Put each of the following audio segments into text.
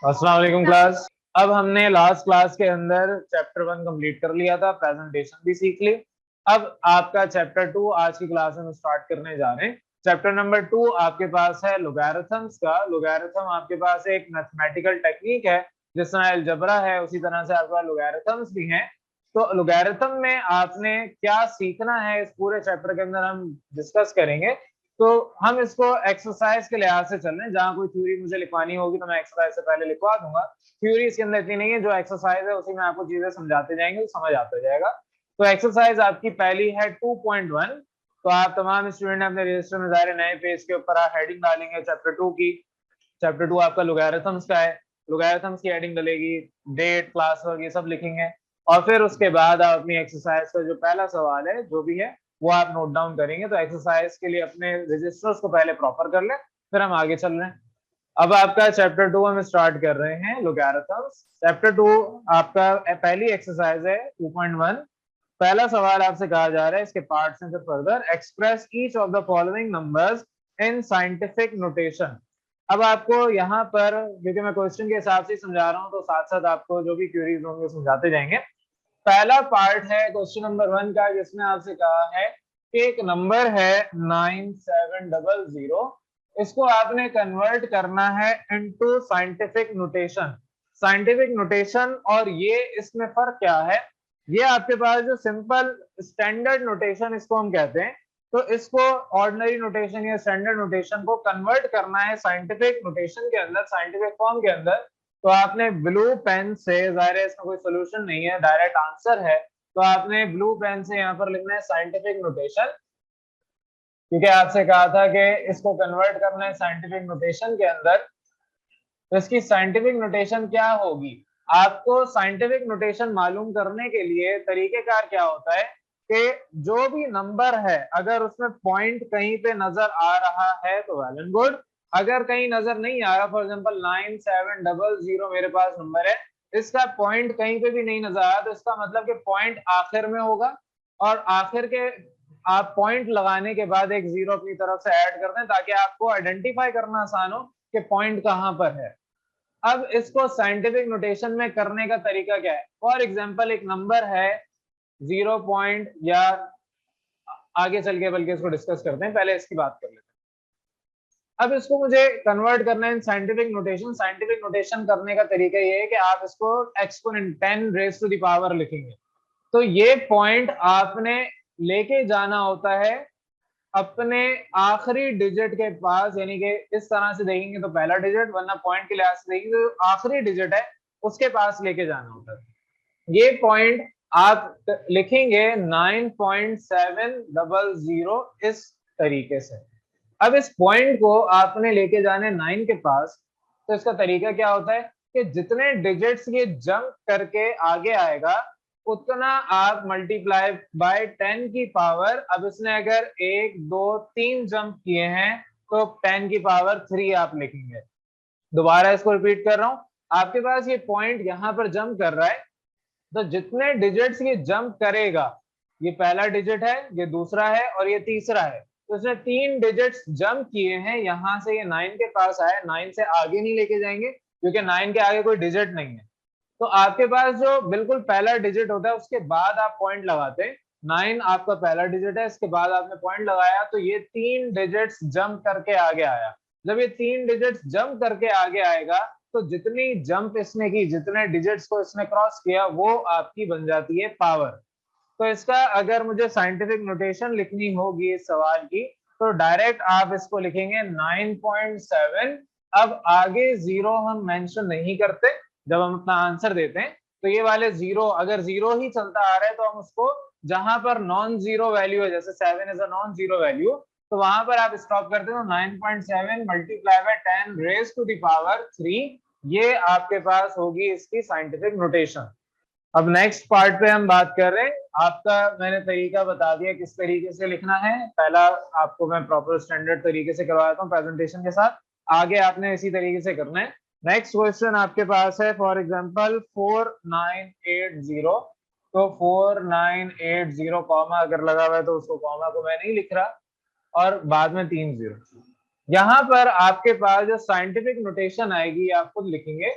अस्सलाम वालेकुम क्लास। अब हमने लास्ट क्लास के अंदर चैप्टर 1 कंप्लीट कर लिया था, प्रेजेंटेशन भी सीख ली। अब आपका चैप्टर 2 आज की क्लास में हम स्टार्ट करने जा रहे हैं। चैप्टर नंबर 2 आपके पास है लोगैरिथम्स का। लोगैरिथम आपके पास एक मैथमेटिकल टेक्निक है, जिस तरह अलजबरा है उसी तरह से आपका लोगैरिथम्स भी है। तो लोगैरिथम में आपने क्या सीखना है इस पूरे चैप्टर के अंदर हम डिस्कस करेंगे। तो हम इसको एक्सरसाइज के लिहाज से चल रहे हैं। जहां कोई थ्योरी मुझे लिखवानी होगी तो मैं एक्सरसाइज से पहले लिखवा दूंगा। थ्योरी इसके अंदर इतनी नहीं है, जो एक्सरसाइज है उसी में आपको चीजें समझाते जाएंगे तो समझ आता जाएगा। तो एक्सरसाइज आपकी पहली है 2.1। तो आप तमाम स्टूडेंट अपने रजिस्टर में जाहिर नए पेज के ऊपर आप हेडिंग डालेंगे चैप्टर 2 की। चैप्टर 2 आपका लोगैरिथम्स का है। लोगैरिथम्स की हेडिंग डलेगी, डेट, क्लास वर्क, ये सब लिखेंगे। और फिर उसके बाद आप अपनी एक्सरसाइज का जो पहला सवाल है जो भी है वो आप नोट डाउन करेंगे। तो एक्सरसाइज के लिए अपने रजिस्टर्स को पहले प्रॉपर कर लें, फिर हम आगे चल रहे हैं। अब आपका चैप्टर 2 हम स्टार्ट कर रहे हैं, लोगैरिथम्स। चैप्टर 2 आपका पहली एक्सरसाइज है 2.1। पहला सवाल आपसे कहा जा रहा है, इसके पार्ट्स हैं। Further express each of the following numbers in scientific notation. अब आपको यहाँ पर, क्योंकि मैं क्वेश्चन के हिसाब से समझा रहा हूँ तो साथ साथ आपको जो भी क्वेरीज होंगे समझाते जाएंगे। पहला पार्ट है क्वेश्चन नंबर 1 का, जिसमें आपसे कहा है कि एक नंबर है 9700। इसको आपने कन्वर्ट करना है into scientific notation. Scientific notation और ये इसमें फर्क क्या है? ये आपके पास जो सिंपल स्टैंडर्ड नोटेशन इसको हम कहते हैं, तो इसको ऑर्डिनरी नोटेशन या स्टैंडर्ड नोटेशन को कन्वर्ट करना है साइंटिफिक नोटेशन के अंदर, साइंटिफिक फॉर्म के अंदर। तो आपने ब्लू पेन से, जाहिर है इसमें कोई सोल्यूशन नहीं है, डायरेक्ट आंसर है, तो आपने ब्लू पेन से यहाँ पर लिखना है साइंटिफिक नोटेशन। क्योंकि आपसे कहा था कि इसको कन्वर्ट करना है साइंटिफिक नोटेशन के अंदर। तो इसकी साइंटिफिक नोटेशन क्या होगी? आपको साइंटिफिक नोटेशन मालूम करने के लिए तरीकेकार क्या होता है कि जो भी नंबर है अगर उसमें पॉइंट कहीं पे नजर आ रहा है तो वेल एंड गुड। अगर कहीं नजर नहीं आ रहा, फॉर एग्जांपल 9700 मेरे पास नंबर है, इसका पॉइंट कहीं पे भी नहीं नजर आ रहा, तो इसका मतलब कि पॉइंट आखिर में होगा। और आखिर के आप पॉइंट लगाने के बाद एक जीरो अपनी तरफ से ऐड कर दें ताकि आपको आइडेंटिफाई करना आसान हो कि पॉइंट कहां पर है। अब इसको साइंटिफिक नोटेशन में करने का तरीका क्या है? फॉर एग्जांपल एक नंबर है 0 पॉइंट, या आगे चल के बल्कि इसको डिस्कस करते हैं, पहले इसकी बात कर लेते हैं। अब इसको मुझे कन्वर्ट करना है साइंटिफिक नोटेशन। साइंटिफिक नोटेशन करने का तरीका ये है कि आप इसको exponent 10 raise to the power लिखेंगे। तो ये पॉइंट आपने लेके जाना होता है अपने आखिरी डिजिट के पास, यानी कि इस तरह से देखेंगे तो पहला डिजिट, वरना पॉइंट के लिहाज से देखेंगे तो आखिरी डिजिट है उसके पास लेके जाना होता है। ये पॉइंट आप लिखेंगे 9.700 इस तरीके से। अब इस पॉइंट को आपने लेके जाने 9 के पास, तो इसका तरीका क्या होता है कि जितने डिजिट्स ये जंप करके आगे आएगा उतना आप मल्टीप्लाई बाय 10 की पावर, अब इसने अगर 1 2 3 जंप किए हैं तो 10 की पावर 3 आप लिखेंगे। दोबारा इसको रिपीट कर रहा हूं, आपके पास ये पॉइंट यहां पर जंप कर रहा है, तो जितने डिजिट्स ये जंप करेगा, ये पहला डिजिट है, ये दूसरा है और ये तीसरा है, तो इसने 3 डिजिट्स जंप किए हैं, यहां से ये 9 के पास आया। 9 से आगे नहीं लेके जाएंगे क्योंकि 9 के आगे कोई डिजिट नहीं है। तो आपके पास जो बिल्कुल पहला डिजिट होता है उसके बाद आप पॉइंट लगाते हैं। 9 आपका पहला डिजिट है, इसके बाद आपने पॉइंट लगाया तो ये 3 डिजिट्स जंप करके आगे आया। जब ये 3 डिजिट्स जंप करके आगे आएगा तो जितनी जंप इसने की, जितने डिजिट्स को इसने क्रॉस किया, वो आपकी बन जाती है पावर। तो इसका अगर मुझे साइंटिफिक नोटेशन लिखनी होगी इस सवाल की, तो डायरेक्ट आप इसको लिखेंगे 9.7। अब आगे जीरो हम मेंशन नहीं करते जब हम अपना आंसर देते हैं, तो ये वाले जीरो, अगर जीरो ही चलता आ रहा है तो हम उसको, जहां पर नॉन जीरो वैल्यू है, जैसे 7 is a non zero value, तो वहां पर आप स्टॉप करते हो। 9.7 multiply by 10 raise to the power 3, ये आपके पास होगी इसकी साइंटिफिक नोटेशन। अब नेक्स्ट पार्ट पे हम बात कर रहे हैं। आपका मैंने तरीका बता दिया किस तरीके से लिखना है। पहला आपको मैं प्रॉपर स्टैंडर्ड तरीके से करवाता हूँ प्रेजेंटेशन के साथ, आगे आपने इसी तरीके से करना है। नेक्स्ट क्वेश्चन आपके पास है फॉर एग्जांपल 4980। तो 4980 कॉमा अगर लगा हुआ है तो उसको कॉमा को मैं नहीं लिख रहा, और बाद में 3 जीरो। यहां पर आपके पास जो साइंटिफिक नोटेशन आएगी आप खुद लिखेंगे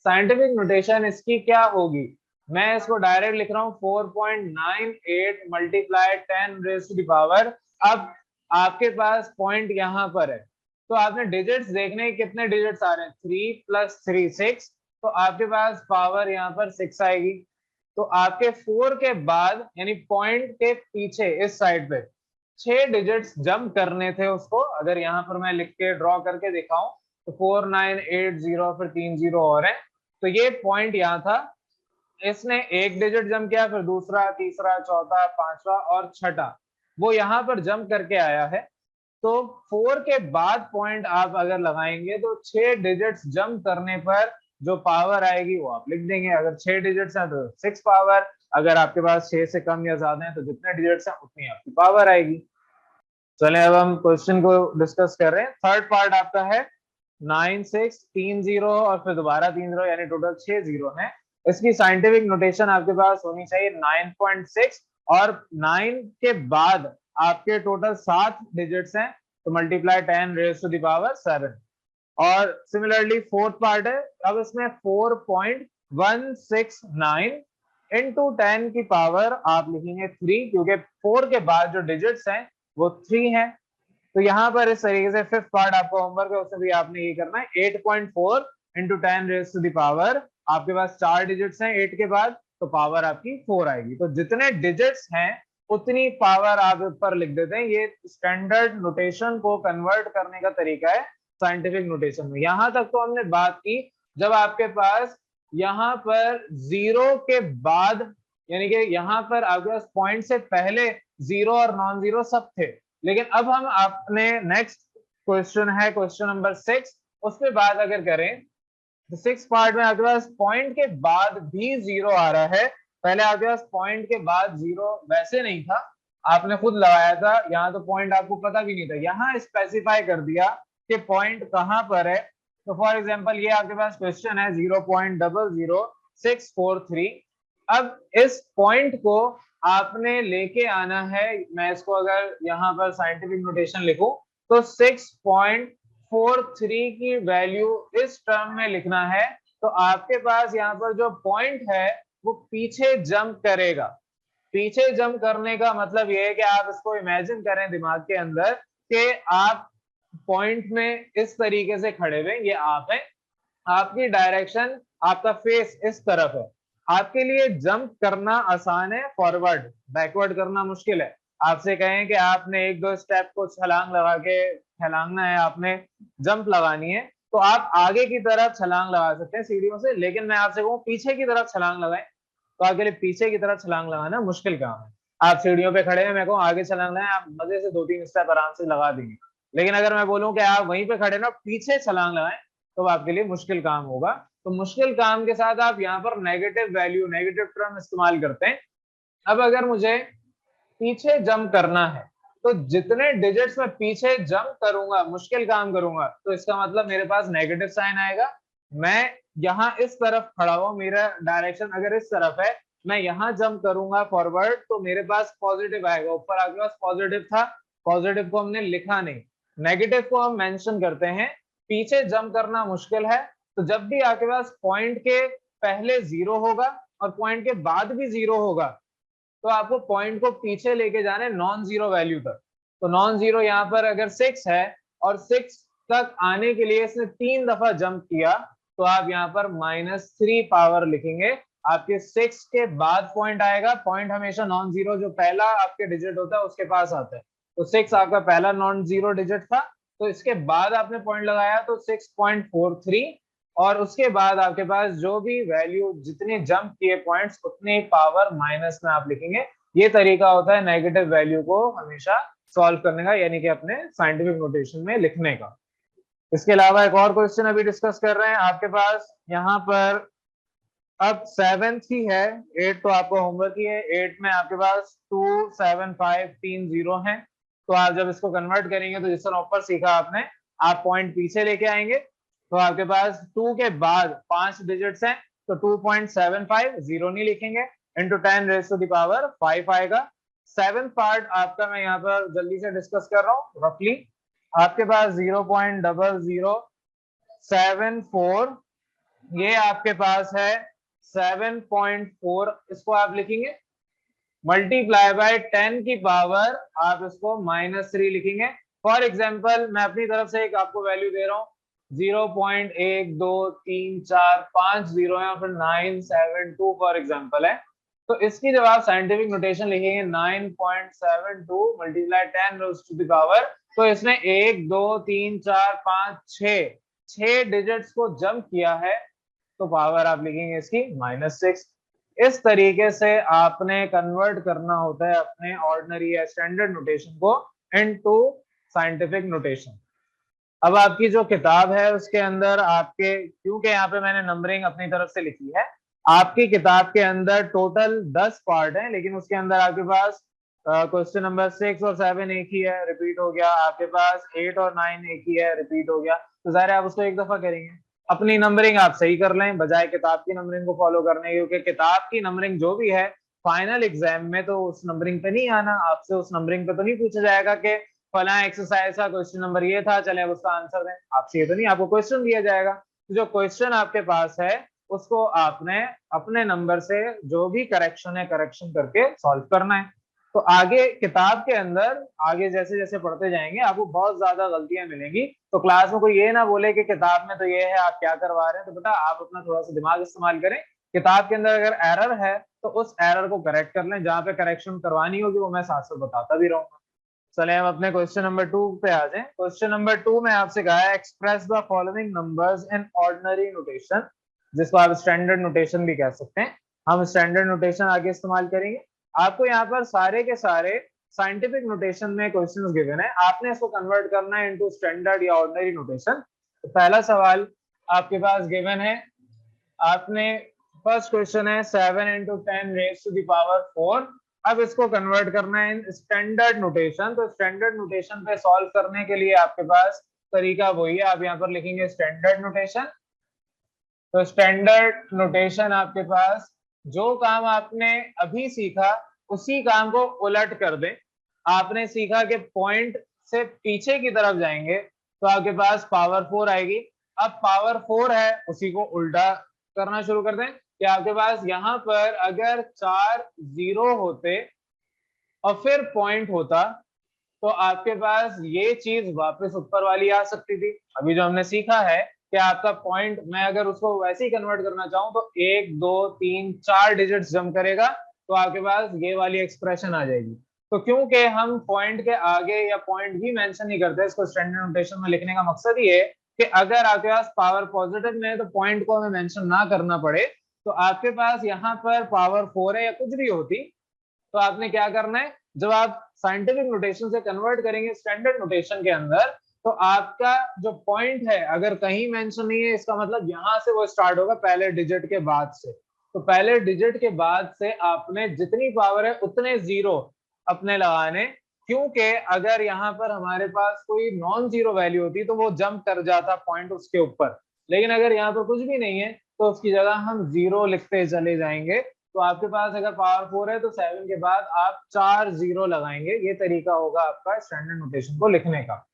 साइंटिफिक नोटेशन इसकी क्या होगी, मैं इसको डायरेक्ट लिख रहा हूँ 4.98 multiply 10 raise to the power. अब आपके पास पॉइंट यहाँ पर है, तो आपने डिजिट्स देखने कितने डिजिट्स आ रहे हैं, 3 + 3 6, तो आपके पास पावर यहाँ पर 6 आएगी। तो आपके 4 के बाद यानी पॉइंट के पीछे इस साइड पे 6 डिजिट्स जंप करने थे उसको। अगर यहाँ पर मैं लिख के ड्रॉ करके दिखाऊं तो 4980, फिर 3 0 और है, तो ये पॉइंट यहाँ था। इसने एक डिजिट जंप किया, फिर दूसरा, तीसरा, चौथा, पांचवा और छठा, वो यहाँ पर जंप करके आया है। तो 4 के बाद पॉइंट आप अगर लगाएंगे तो 6 डिजिट्स जंप करने पर जो पावर आएगी वो आप लिख देंगे। अगर 6 डिजिट्स हैं तो 6 पावर, अगर आपके पास 6 से कम या ज्यादा है तो जितने डिजिट्स हैं उतनी आपकी पावर आएगी। चले अब हम क्वेश्चन को डिस्कस कर रहे हैं। थर्ड पार्ट आपका है 9 6 3 0 और फिर दोबारा 3 0, यानी टोटल 6 0 है। इसकी साइंटिफिक नोटेशन आपके पास होनी चाहिए 9.6, और 9 के बाद आपके टोटल 7 डिजिट्स हैं, तो multiply 10 raise to the power 7। और सिमिलरली फोर्थ पार्ट है, अब इसमें 4.169 इंटू 10 की पावर आप लिखेंगे 3, क्योंकि 4 के बाद जो डिजिट्स हैं वो 3 हैं। तो यहाँ पर इस तरीके से फिफ्थ पार्ट आपका होमवर्क है, उसमें भी आपने ये करना है 8.4 into 10 raise to the power. आपके पास 4 डिजिट्स हैं 8 के बाद, तो पावर आपकी 4 आएगी। तो जितने डिजिट्स हैं उतनी पावर आप ऊपर लिख देते हैं। ये स्टैंडर्ड नोटेशन को कन्वर्ट करने का तरीका है साइंटिफिक नोटेशन में। यहां तक तो हमने बात की जब आपके पास यहाँ पर 0 के बाद, यानी कि यहाँ पर आपके पास पॉइंट से पहले 0 और नॉन 0 सब थे। लेकिन अब हम अपने नेक्स्ट क्वेश्चन है क्वेश्चन नंबर 6, उस पर बात अगर करें तो 6 पार्ट में आपके पास पॉइंट के बाद भी 0 आ रहा है। पहले आपके पास पॉइंट के बाद 0 वैसे नहीं था, आपने खुद लगाया था, यहाँ तो पॉइंट आपको पता भी नहीं था, यहाँ स्पेसिफाई कर दिया कि पॉइंट कहाँ पर है। तो फॉर एग्जांपल ये आपके पास क्वेश्चन है 0.00643। अब इस पॉइंट को आपने लेके आना है, मैं इसको अगर यहाँ पर साइंटिफिक नोटेशन लिखूं तो 6.43 की वैल्यू इस टर्म में लिखना है। तो आपके पास यहाँ पर जो पॉइंट है वो पीछे जंप करेगा। पीछे जंप करने का मतलब ये है कि आप इसको इमेजिन करें दिमाग के अंदर कि आप पॉइंट में इस तरीके से खड़े हुए, ये आप हैं, आपकी डायरेक्शन, आपका फेस इस तरफ है। आपके लिए जंप करना आसान है, फॉरवर्ड बैकवर्ड करना मुश्किल है। आपसे कहें कि आपने एक दो स्टेप को छलांग लगा के छलांगना है, आपने जंप लगानी है, तो आप आगे की तरफ छलांग लगा सकते हैं सीढ़ियों से, लेकिन मैं आपसे कहूँ पीछे की तरफ छलांग लगाएं तो आपके लिए पीछे की तरफ छलांग लगाना मुश्किल काम है। आप सीढ़ियों पे खड़े हैं, मैं कहूँ आगे छलांग लगाएं, आप मजे से 2-3 स्टेप आराम से लगा देंगे। लेकिन अगर मैं बोलूं कि आप वहीं पे खड़े ना पीछे छलांग लगाएं तो आपके लिए मुश्किल काम होगा। तो मुश्किल काम के साथ आप यहाँ पर नेगेटिव वैल्यू, नेगेटिव टर्म इस्तेमाल करते हैं। अब अगर मुझे पीछे जंप करना है तो जितने डिजिट्स में पीछे जंप करूंगा, मुश्किल काम करूंगा, तो इसका मतलब मेरे पास नेगेटिव साइन आएगा। मैं यहाँ इस तरफ खड़ा हूं, मेरा डायरेक्शन अगर इस तरफ है, मैं यहाँ जंप करूंगा फॉरवर्ड तो मेरे पास पॉजिटिव आएगा। ऊपर आपके पास पॉजिटिव था, पॉजिटिव को हमने लिखा नहीं, नेगेटिव को हम मेंशन करते हैं। पीछे जंप करना मुश्किल है, तो जब भी आपके पास पॉइंट के पहले 0 होगा और पॉइंट के बाद भी 0 होगा, तो आपको पॉइंट को पीछे लेके जाना है नॉन जीरो वैल्यू तक। तो नॉन जीरो यहाँ पर अगर 6 है और 6 तक आने के लिए इसने 3 दफा जंप किया, तो आप यहाँ पर -3 पावर लिखेंगे। आपके 6 के बाद पॉइंट आएगा। पॉइंट हमेशा नॉन जीरो, जो पहला आपके डिजिट होता है उसके पास आता है। तो 6 आपका पहला नॉन जीरो डिजिट था, तो इसके बाद आपने पॉइंट लगाया तो 6.43, और उसके बाद आपके पास जो भी वैल्यू, जितने जंप किए पॉइंट्स, उतने पावर माइनस में आप लिखेंगे। ये तरीका होता है नेगेटिव वैल्यू को हमेशा सॉल्व करने का, यानी कि अपने साइंटिफिक नोटेशन में लिखने का। इसके अलावा एक और क्वेश्चन अभी डिस्कस कर रहे हैं आपके पास यहाँ पर। अब 7th ही है, 8 तो आपको होमवर्क ही है। 8 में आपके पास 2 7 5 3 0 है। तो आप जब इसको कन्वर्ट करेंगे तो जिस तरह ऊपर सीखा आपने, आप पॉइंट पीछे लेके आएंगे, तो आपके पास 2 के बाद 5 डिजिट्स हैं, तो 2.75, 0 नहीं लिखेंगे, into 10 raise to the power 5 आएगा। 7th पार्ट आपका मैं यहाँ पर जल्दी से डिस्कस कर रहा हूँ रफली। आपके पास 0.0074 ये आपके पास है 7.4, इसको आप लिखेंगे मल्टीप्लाई बाय 10 की पावर आप इसको -3 लिखेंगे। फॉर एग्जाम्पल मैं अपनी तरफ से एक आपको वैल्यू दे रहा हूँ 0.1234 5 0 है, फिर 972 फॉर एग्जाम्पल है। तो इसकी जब आप साइंटिफिक नोटेशन लिखेंगे 9.72 multiply 10 raise to the power, तो इसने 1 2 3 4 5 6 डिजिट्स को जंप किया है, तो पावर आप लिखेंगे इसकी -6। इस तरीके से आपने कन्वर्ट करना होता है अपने ऑर्डिनरी या स्टैंडर्ड नोटेशन को इनटू साइंटिफिक नोटेशन। अब आपकी जो किताब है उसके अंदर आपके, क्योंकि यहाँ पे मैंने नंबरिंग अपनी तरफ से लिखी है, आपकी किताब के अंदर टोटल 10 पार्ट हैं, लेकिन उसके अंदर आपके पास क्वेश्चन नंबर 6 और 7 एक ही है, रिपीट हो गया। आपके पास 8 और 9 एक ही है, रिपीट हो गया। तो जाहिर है आप उसको एक दफा करेंगे। अपनी नंबरिंग आप सही कर लें बजाय किताब की नंबरिंग को फॉलो करने, क्योंकि किताब की नंबरिंग जो भी है फाइनल एग्जाम में तो उस नंबरिंग पे नहीं आना, आपसे उस नंबरिंग पे तो नहीं पूछा जाएगा कि फला एक्सरसाइज का क्वेश्चन नंबर ये था, चले अब उसका आंसर दें। आपसे ये तो नहीं, आपको क्वेश्चन दिया जाएगा। जो क्वेश्चन आपके पास है उसको आपने अपने नंबर से जो भी करेक्शन है करेक्शन करके सॉल्व करना है। तो आगे किताब के अंदर आगे जैसे जैसे पढ़ते जाएंगे आपको बहुत ज्यादा गलतियां मिलेंगी। तो क्लास में कोई ये ना बोले कि किताब में तो ये है आप क्या करवा रहे हैं, तो बेटा आप अपना थोड़ा सा दिमाग इस्तेमाल करें। किताब के अंदर अगर एरर है तो उस एरर को करेक्ट कर लें, जहां पे करेक्शन करवानी होगी वो मैं साथ साथ बताता भी रहूंगा। चले हम अपने क्वेश्चन नंबर 2 पे आ जाएं। क्वेश्चन नंबर 2 में आपसे कहा है express the following numbers in ordinary notation, जिसको आप स्टैंडर्ड नोटेशन भी कह सकते हैं। हम स्टैंडर्ड नोटेशन आगे इस्तेमाल करेंगे। आपको यहाँ पर सारे के सारे साइंटिफिक नोटेशन में क्वेश्चंस गिवन है, आपने इसको कन्वर्ट करना है इनटू स्टैंडर्ड या ऑर्डिनरी नोटेशन। तो पहला सवाल आपके पास गिवन है, आपने फर्स्ट क्वेश्चन है 7 × 10 रेज टू द पावर 4। अब इसको कन्वर्ट करना है इन स्टैंडर्ड नोटेशन। तो स्टैंडर्ड नोटेशन पे सॉल्व करने के लिए आपके पास तरीका वही है, आप यहाँ पर लिखेंगे स्टैंडर्ड नोटेशन। तो स्टैंडर्ड नोटेशन आपके पास जो काम आपने अभी सीखा उसी काम को उलट कर दें। आपने सीखा कि पॉइंट से पीछे की तरफ जाएंगे तो आपके पास पावर 4 आएगी। अब पावर 4 है उसी को उल्टा करना शुरू कर दें कि आपके पास यहाँ पर अगर 4 0 होते और फिर पॉइंट होता तो आपके पास ये चीज वापस ऊपर वाली आ सकती थी। अभी जो हमने सीखा है कि आपका पॉइंट, मैं अगर उसको वैसे ही कन्वर्ट करना चाहूं तो 1 2 3 4 डिजिट्स जंप करेगा तो आपके पास ये वाली एक्सप्रेशन आ जाएगी। तो क्योंकि हम पॉइंट के आगे या पॉइंट भी मेंशन नहीं करते, इसको स्टैंडर्ड नोटेशन में लिखने का मकसद ये है कि अगर आपके पास पावर पॉजिटिव में है तो पॉइंट को हमें मेंशन ना करना पड़े। तो आपके पास यहाँ पर पावर 4 है या कुछ भी होती तो आपने क्या करना है, जब आप साइंटिफिक नोटेशन से कन्वर्ट करेंगे स्टैंडर्ड नोटेशन के अंदर, तो आपका जो पॉइंट है अगर कहीं मेंशन नहीं है, इसका मतलब यहां से वो स्टार्ट होगा पहले डिजिट के बाद से। तो पहले डिजिट के बाद से आपने जितनी पावर है उतने जीरो अपने लगाने, क्योंकि अगर यहाँ पर हमारे पास कोई नॉन जीरो वैल्यू होती तो वो जंप कर जाता पॉइंट उसके ऊपर। लेकिन अगर यहाँ पर कुछ भी नहीं है तो उसकी जगह हम जीरो लिखते चले जाएंगे। तो आपके पास अगर पावर 4 है तो 7 के बाद आप 4 0 लगाएंगे। ये तरीका होगा आपका स्टैंडर्ड नोटेशन को लिखने का।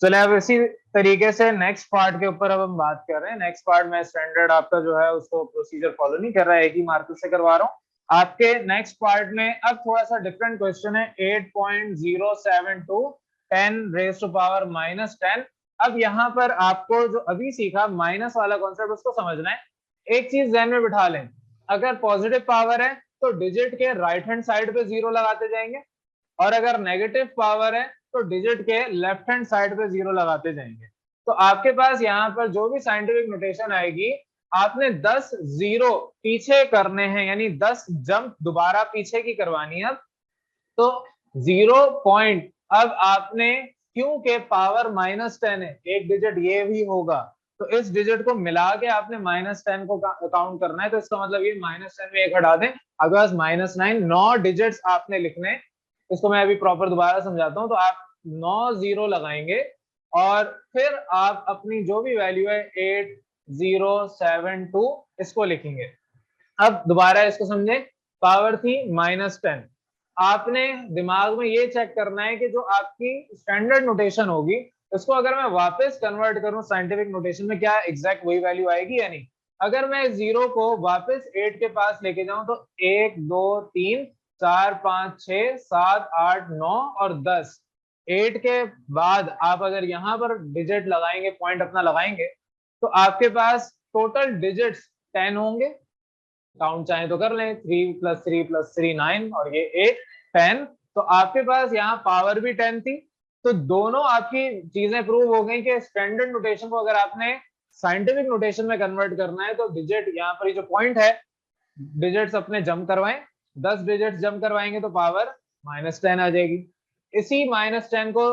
चले अब इसी तरीके से नेक्स्ट पार्ट के ऊपर अब हम बात कर रहे हैं। नेक्स्ट पार्ट में स्टैंडर्ड आपका जो है उसको प्रोसीजर फॉलो नहीं कर रहा है, एक ही मार्कर से करवा रहा हूँ। आपके नेक्स्ट पार्ट में अब थोड़ा सा डिफरेंट क्वेश्चन है 8.072 10 रेज टू पावर -10। अब यहाँ पर आपको जो अभी सीखा माइनस वाला कॉन्सेप्ट उसको समझना है। एक चीज ध्यान में बिठा लें, अगर पॉजिटिव पावर है तो डिजिट के राइट हैंड साइड पे जीरो लगाते जाएंगे, और अगर नेगेटिव पावर है तो डिजिट के लेफ्ट हैंड साइड पे जीरो लगाते जाएंगे। तो आपके पास यहाँ पर जो भी साइंटिफिक नोटेशन आएगी आपने 10 जीरो पीछे करने हैं, यानी 10 जंप दोबारा पीछे की करवानी है। तो 0 पॉइंट अब आपने, क्योंकि पावर -10 है एक डिजिट ये भी होगा, तो इस डिजिट को मिला के आपने -10 को काउंट करना है। तो इसका मतलब ये -10 में एक हटा दें, अगर -9 9 डिजिट्स आपने लिखने। इसको मैं अभी प्रॉपर दोबारा समझाता हूं। तो आप 9 0 लगाएंगे और फिर आप अपनी जो भी वैल्यू है 8072 इसको लिखेंगे। अब दोबारा इसको समझे, पावर थी -10, आपने दिमाग में ये चेक करना है कि जो आपकी स्टैंडर्ड नोटेशन होगी उसको अगर मैं वापस कन्वर्ट करूं साइंटिफिक नोटेशन में क्या एग्जैक्ट वही वैल्यू आएगी या नहीं। अगर मैं 0 को वापस 8 के पास लेके जाऊं तो 1 2 3 4 5 6 7 8 9 और 10। 8 के बाद आप अगर यहाँ पर डिजिट लगाएंगे, पॉइंट अपना लगाएंगे, तो आपके पास टोटल डिजिट्स 10 होंगे। काउंट चाहे तो कर लें, 3 + 3 + 3 9 और ये 8 10। तो आपके पास यहाँ पावर भी 10 थी। तो दोनों आपकी चीजें प्रूव हो गई कि स्टैंडर्ड नोटेशन को अगर आपने साइंटिफिक नोटेशन में कन्वर्ट करना है तो डिजिट यहाँ पर जो पॉइंट है, डिजिट्स अपने जम करवाएं। 10 डिजिट्स जम करवाएंगे तो पावर -10 आ जाएगी। इसी -10 को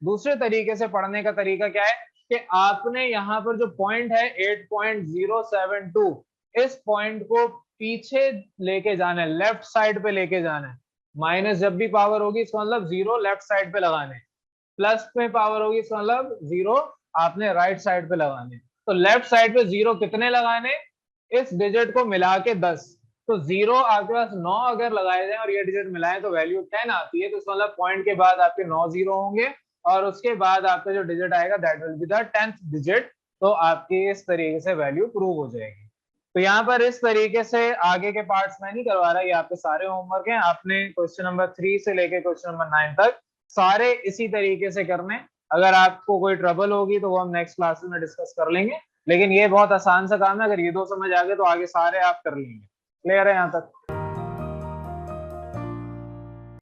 दूसरे तरीके से पढ़ने का तरीका क्या है कि आपने यहाँ पर जो पॉइंट है 8.072, इस पॉइंट को पीछे लेके जाना है, लेफ्ट साइड पे लेके जाना है। माइनस जब भी पावर होगी इसका मतलब 0 लेफ्ट साइड पे लगाने, प्लस में पावर होगी इसका मतलब 0 आपने राइट साइड पे लगाने। तो लेफ्ट साइड पे 0 कितने लगाने, इस डिजिट को मिला के 10। तो 0 आपके पास 9 अगर लगाए जाए और ये डिजिट मिलाएं तो वैल्यू 10 आती है। तो इसका मतलब पॉइंट के बाद आपके 9 0 होंगे और उसके बाद आपका जो डिजिट आएगा that will be the 10th digit. तो आपकी इस तरीके से वैल्यू प्रूव हो जाएगी। तो यहाँ पर इस तरीके से आगे के पार्ट्स में नहीं करवा रहा, ये आपके सारे होमवर्क हैं। आपने क्वेश्चन नंबर 3 से लेके क्वेश्चन नंबर 9 तक सारे इसी तरीके से करने। अगर आपको कोई ट्रबल होगी तो वो हम नेक्स्ट क्लासेस में डिस्कस कर लेंगे, लेकिन ये बहुत आसान सा काम है। अगर ये दो समझ आ गए तो आगे सारे आप कर लेंगे। क्लियर है यहाँ तक?